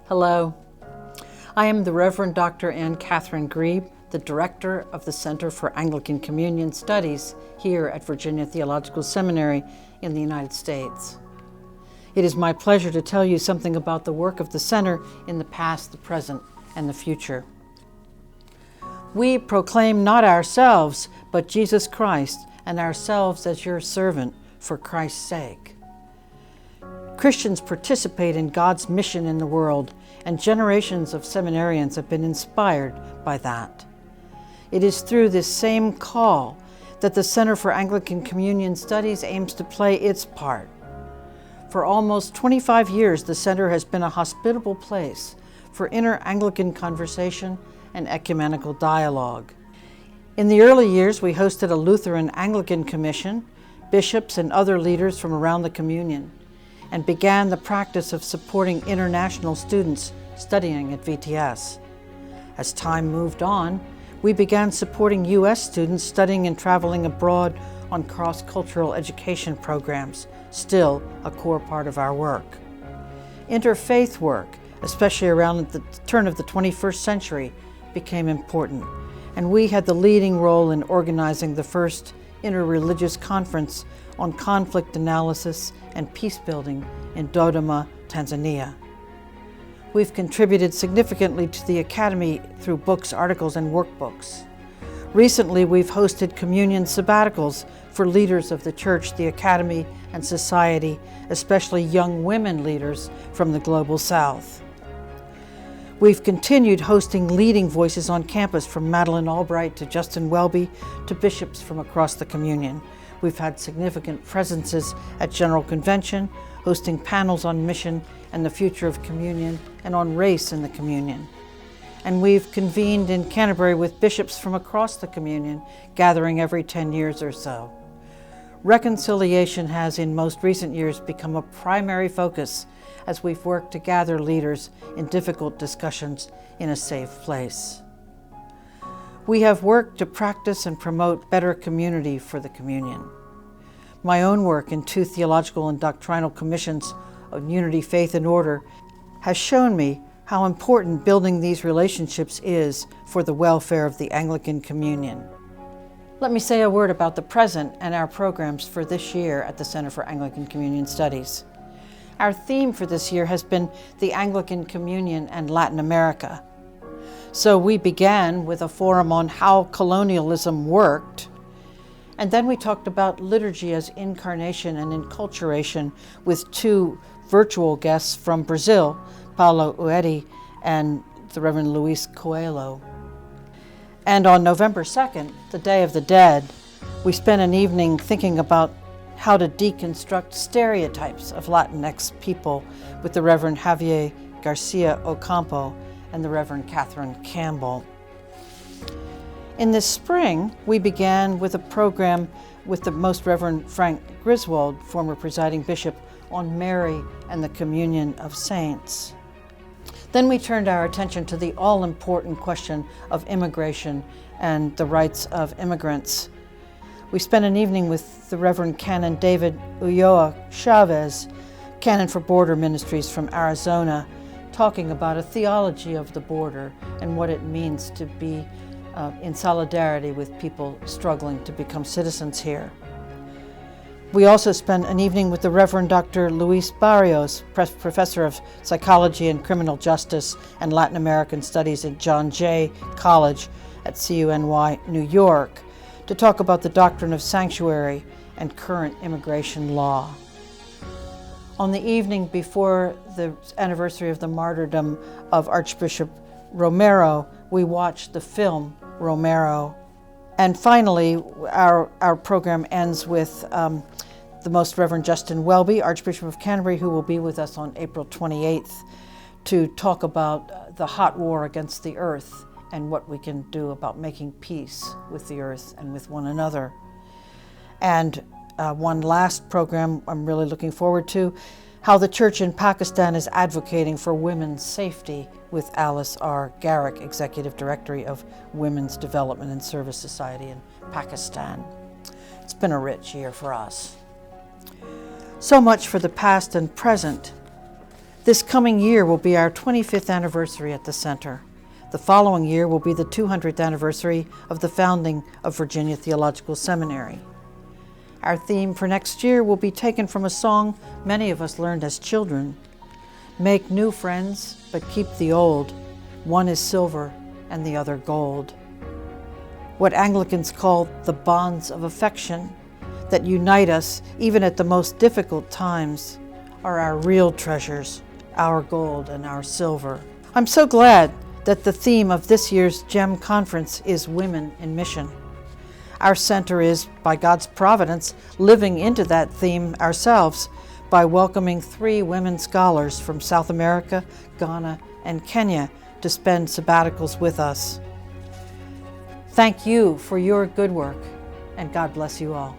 Hello, I am the Reverend Dr. Katherine Grieb, the Director of the Center for Anglican Communion Studies here at Virginia Theological Seminary in the United States. It is my pleasure to tell you something about the work of the Center in the past, the present, and the future. We proclaim not ourselves, but Jesus Christ, and ourselves as your servant for Christ's sake. Christians participate in God's mission in the world, and generations of seminarians have been inspired by that. It is through this same call that the Center for Anglican Communion Studies aims to play its part. For almost 25 years, the Center has been a hospitable place for inter-Anglican conversation and ecumenical dialogue. In the early years, we hosted a Lutheran Anglican commission, bishops and other leaders from around the communion, and began the practice of supporting international students studying at VTS. As time moved on, we began supporting U.S. students studying and traveling abroad on cross-cultural education programs, still a core part of our work. Interfaith work, especially around the turn of the 21st century, became important, and we had the leading role in organizing the first interreligious conference on conflict analysis and peace building in Dodoma, Tanzania. We've contributed significantly to the Academy through books, articles, and workbooks. Recently, we've hosted communion sabbaticals for leaders of the Church, the Academy, and society, especially young women leaders from the Global South. We've continued hosting leading voices on campus, from Madeleine Albright to Justin Welby to bishops from across the communion. We've had significant presences at General Convention, hosting panels on mission and the future of communion and on race in the communion. And we've convened in Canterbury with bishops from across the communion, gathering every 10 years or so. Reconciliation has in most recent years become a primary focus as we've worked to gather leaders in difficult discussions in a safe place. We have worked to practice and promote better community for the communion. My own work in 2 theological and doctrinal commissions on unity, faith, and order has shown me how important building these relationships is for the welfare of the Anglican communion. Let me say a word about the present and our programs for this year at the Center for Anglican Communion Studies. Our theme for this year has been the Anglican Communion and Latin America. So we began with a forum on how colonialism worked, and then we talked about liturgy as incarnation and enculturation with 2 virtual guests from Brazil, Paulo Uedi and the Reverend Luis Coelho. And on November 2nd, the Day of the Dead, we spent an evening thinking about how to deconstruct stereotypes of Latinx people with the Reverend Javier Garcia Ocampo and the Reverend Katherine Campbell. In this spring, we began with a program with the Most Reverend Frank Griswold, former presiding bishop, on Mary and the Communion of Saints. Then we turned our attention to the all-important question of immigration and the rights of immigrants. We spent an evening with the Reverend Canon David Ulloa Chavez, Canon for Border Ministries from Arizona, talking about a theology of the border and what it means to be in solidarity with people struggling to become citizens here. We also spent an evening with the Reverend Dr. Luis Barrios, Professor of Psychology and Criminal Justice and Latin American Studies at John Jay College at CUNY, New York, to talk about the doctrine of sanctuary and current immigration law. On the evening before the anniversary of the martyrdom of Archbishop Romero, we watched the film Romero. And finally, our program ends with the Most Reverend Justin Welby, Archbishop of Canterbury, who will be with us on April 28th to talk about the hot war against the earth and what we can do about making peace with the earth and with one another. And one last program I'm really looking forward to, how the Church in Pakistan is advocating for women's safety, with Alice R. Garrick, Executive Director of Women's Development and Service Society in Pakistan. It's been a rich year for us. So much for the past and present. This coming year will be our 25th anniversary at the Center. The following year will be the 200th anniversary of the founding of Virginia Theological Seminary. Our theme for next year will be taken from a song many of us learned as children. Make new friends, but keep the old. One is silver and the other gold. What Anglicans call the bonds of affection that unite us even at the most difficult times are our real treasures, our gold and our silver. I'm so glad that the theme of this year's GEM conference is Women in Mission. Our center is, by God's providence, living into that theme ourselves by welcoming 3 women scholars from South America, Ghana, and Kenya to spend sabbaticals with us. Thank you for your good work, and God bless you all.